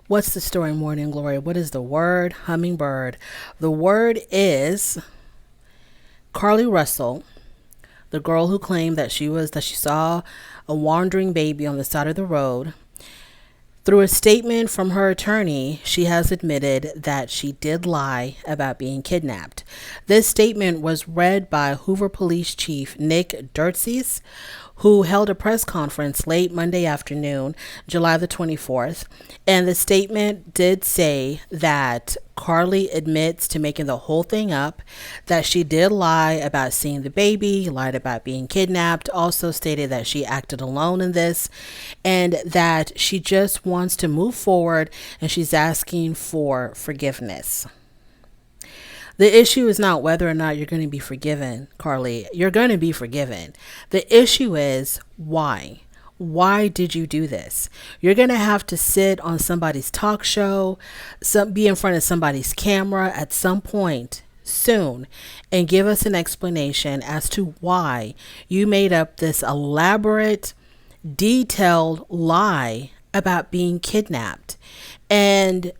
What's the story, Morning Glory? What is the word? Hummingbird. The word is Carlee Russell, the girl who claimed that she saw a wandering baby on the side of the road. Through a statement from her attorney, she has admitted that she did lie about being kidnapped. This statement was read by Hoover Police Chief Nick Dirtses, who held a press conference late Monday afternoon, July the 24th. And the statement did say that Carlee admits to making the whole thing up, that she did lie about seeing the baby, lied about being kidnapped, also stated that she acted alone in this, and that she just wants to move forward and she's asking for forgiveness. The issue is not whether or not you're going to be forgiven, Carlee. You're going to be forgiven. The issue is why. Why did you do this? You're going to have to sit on somebody's talk show, be in front of somebody's camera at some point soon and give us an explanation as to why you made up this elaborate, detailed lie about being kidnapped and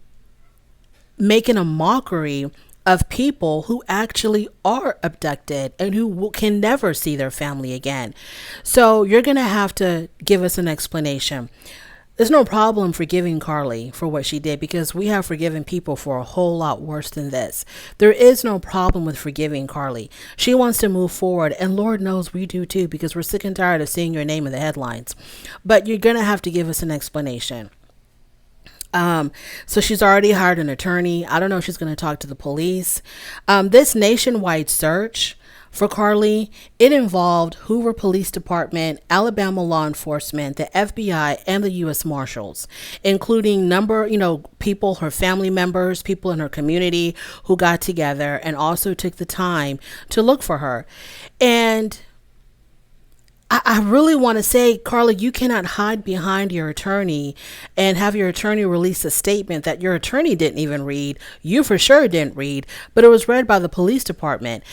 making a mockery of people who actually are abducted and who can never see their family again. So you're going to have to give us an explanation. There's no problem forgiving Carlee for what she did because we have forgiven people for a whole lot worse than this. There is no problem with forgiving Carlee. She wants to move forward, and Lord knows we do too, because we're sick and tired of seeing your name in the headlines. But you're going to have to give us an explanation. So she's already hired an attorney. I don't know if she's going to talk to the police. This nationwide search for Carlee, it involved Hoover Police Department, Alabama law enforcement, the FBI, and the U.S. Marshals, including people, her family members, people in her community who got together and also took the time to look for her. And I really want to say, Carlee, you cannot hide behind your attorney and have your attorney release a statement that your attorney didn't even read. You for sure didn't read, but it was read by the police department.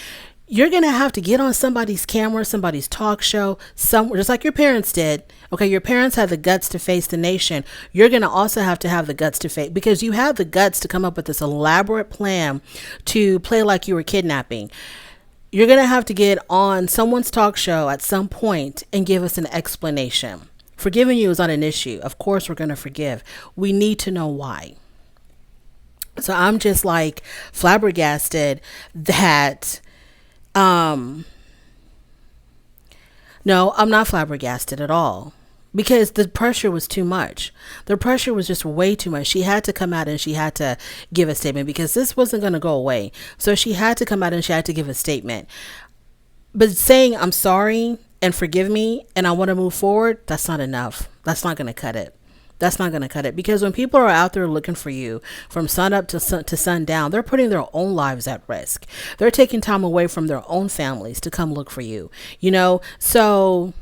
You're going to have to get on somebody's camera, somebody's talk show, somewhere, just like your parents did. Okay, your parents had the guts to face the nation. You're going to have the guts to face, because you have the guts to come up with this elaborate plan to play like you were kidnapping. You're going to have to get on someone's talk show at some point and give us an explanation. Forgiving you is not an issue. Of course, we're going to forgive. We need to know why. So I'm just like flabbergasted that, no, I'm not flabbergasted at all. Because the pressure was too much. The pressure was just way too much. She had to come out and she had to give a statement because this wasn't going to go away. So she had to come out and she had to give a statement. But saying I'm sorry and forgive me and I want to move forward, that's not enough. That's not going to cut it. That's not going to cut it, because when people are out there looking for you from sun up to sundown, they're putting their own lives at risk. They're taking time away from their own families to come look for you, so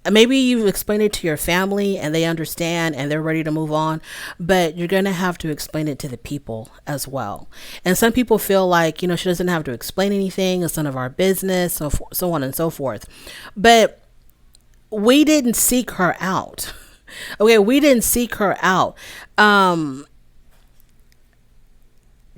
maybe you've explained it to your family and they understand and they're ready to move on, but you're going to have to explain it to the people as well. And some people feel like, she doesn't have to explain anything. It's none of our business, so on and so forth. But we didn't seek her out. Okay, we didn't seek her out.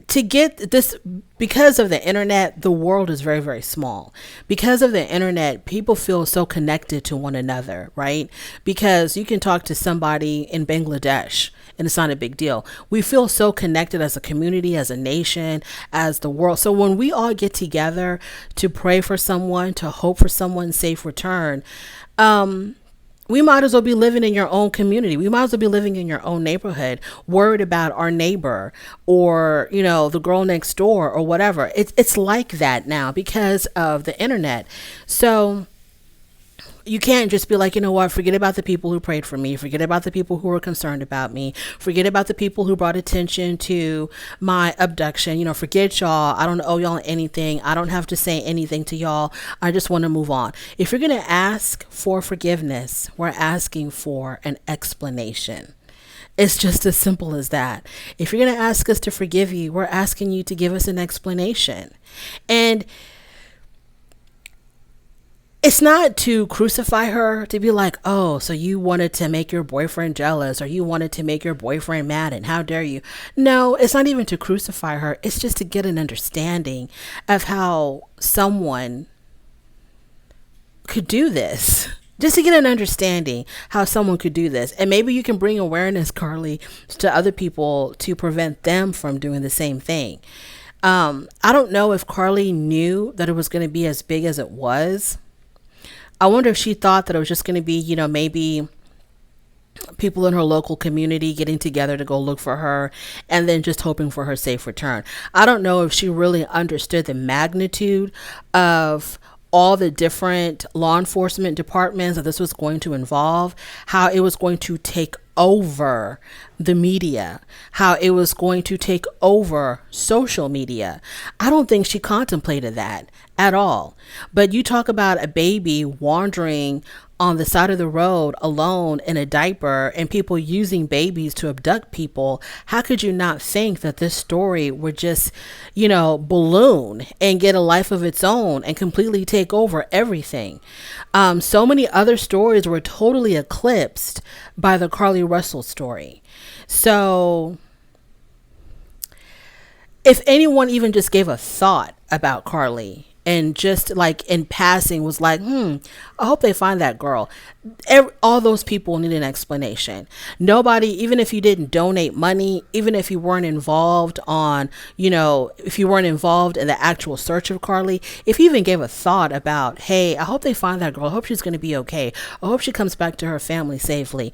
To get this, because of the internet, the world is very, very small. Because of the internet, people feel so connected to one another, right? Because you can talk to somebody in Bangladesh and it's not a big deal. We feel so connected as a community, as a nation, as the world. So when we all get together to pray for someone, to hope for someone's safe return, we might as well be living in your own community. We might as well be living in your own neighborhood, worried about our neighbor or, the girl next door or whatever. It's like that now because of the internet. So you can't just be like, forget about the people who prayed for me. Forget about the people who were concerned about me. Forget about the people who brought attention to my abduction. Forget y'all. I don't owe y'all anything. I don't have to say anything to y'all. I just want to move on. If you're going to ask for forgiveness, we're asking for an explanation. It's just as simple as that. If you're going to ask us to forgive you, we're asking you to give us an explanation. And It's not to crucify her, to be like, oh, so you wanted to make your boyfriend jealous, or you wanted to make your boyfriend mad, and how dare you. No, it's not even to crucify her. It's just to get an understanding of how someone could do this. Just to get an understanding how someone could do this. And maybe you can bring awareness, Carlee, to other people to prevent them from doing the same thing. I don't know if Carlee knew that it was going to be as big as it was. I wonder if she thought that it was just going to be, you know, maybe people in her local community getting together to go look for her and then just hoping for her safe return. I don't know if she really understood the magnitude of all the different law enforcement departments that this was going to involve, how it was going to take over the media, how it was going to take over social media. I don't think she contemplated that at all. But you talk about a baby wandering on the side of the road alone in a diaper and people using babies to abduct people. How could you not think that this story would just, you know, balloon and get a life of its own and completely take over everything? So many other stories were totally eclipsed by the Carlee Russell story. So if anyone even just gave a thought about Carlee and just like in passing was like, I hope they find that girl. All those people need an explanation. Nobody, even if you didn't donate money, even if you weren't involved on, you know, if you weren't involved in the actual search of Carlee, if you even gave a thought about, hey, I hope they find that girl. I hope she's going to be okay. I hope she comes back to her family safely.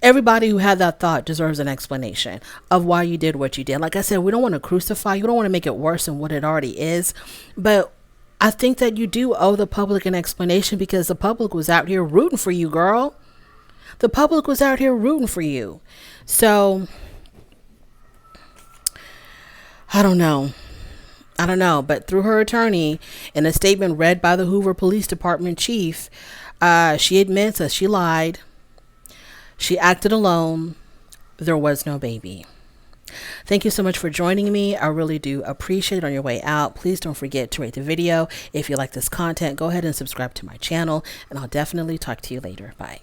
Everybody who had that thought deserves an explanation of why you did what you did. Like I said, we don't want to crucify you. We don't want to make it worse than what it already is. But I think that you do owe the public an explanation because the public was out here rooting for you, girl. The public was out here rooting for you. So, I don't know. But through her attorney, in a statement read by the Hoover Police Department chief, she admits that she lied. She acted alone. There was no baby. Thank you so much for joining me. I really do appreciate it. On your way out, please don't forget to rate the video. If you like this content, go ahead and subscribe to my channel, and I'll definitely talk to you later. Bye.